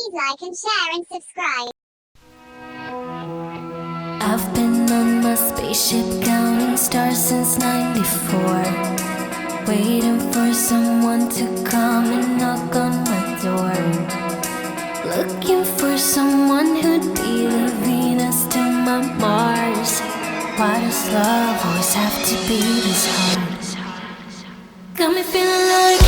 Please like and share and subscribe. I've been on my spaceship counting stars since '94, waiting for someone to come and knock on my door, looking for someone who'd be the Venus to my Mars. Why does love always have to be this hard? Got me feeling like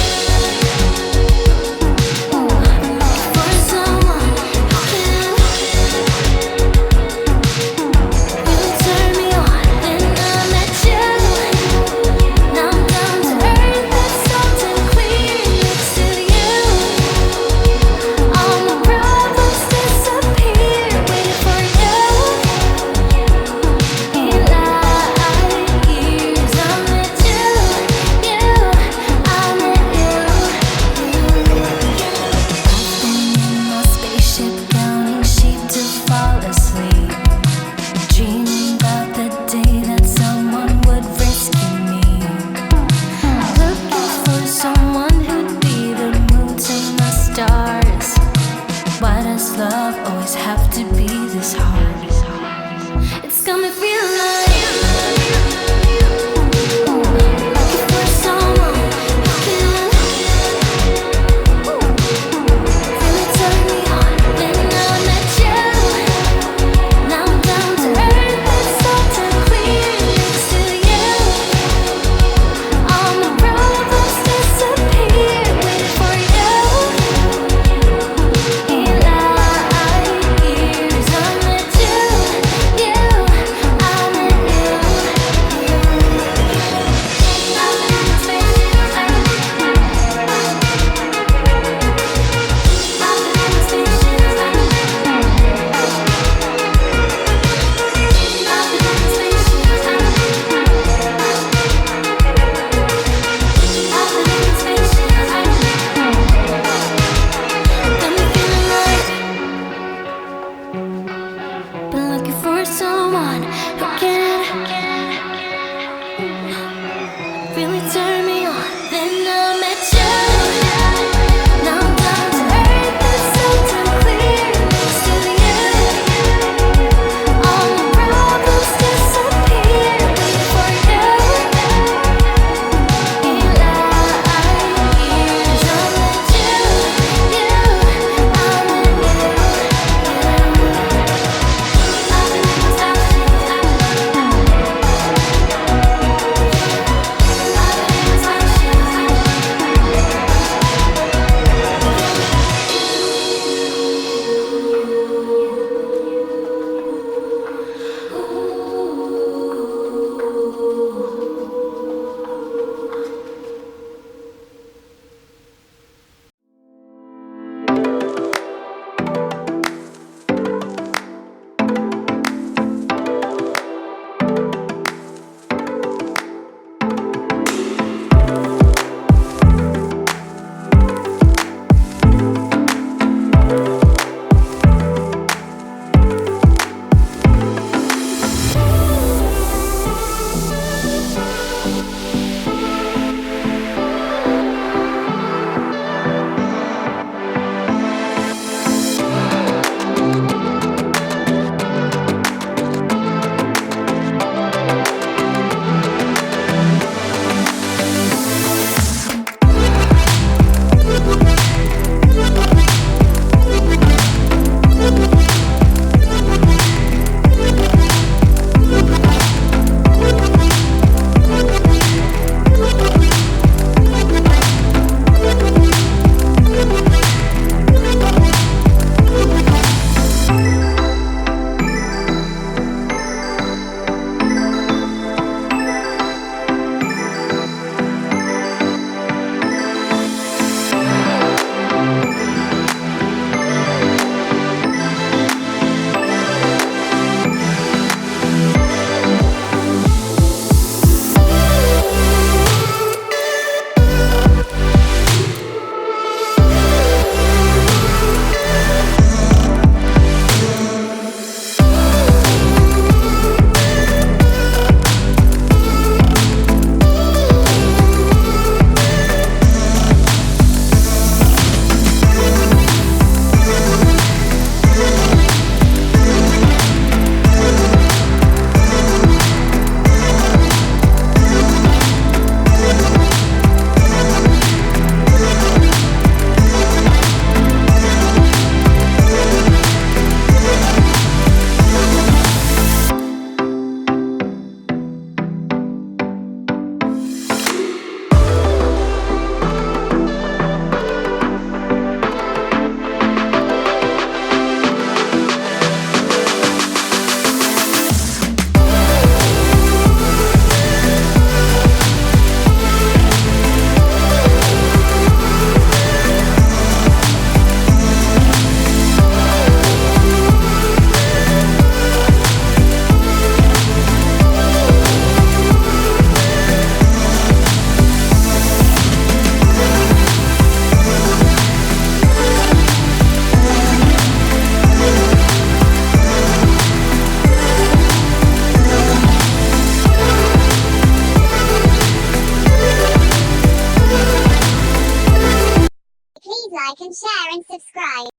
love always have to be this hard? It's got me feeling like looking for someone who can really turn me on. Then I met you. Now I'm down to earth and salt and clear next to you. All my problems disappear waiting for you. like and share and subscribe.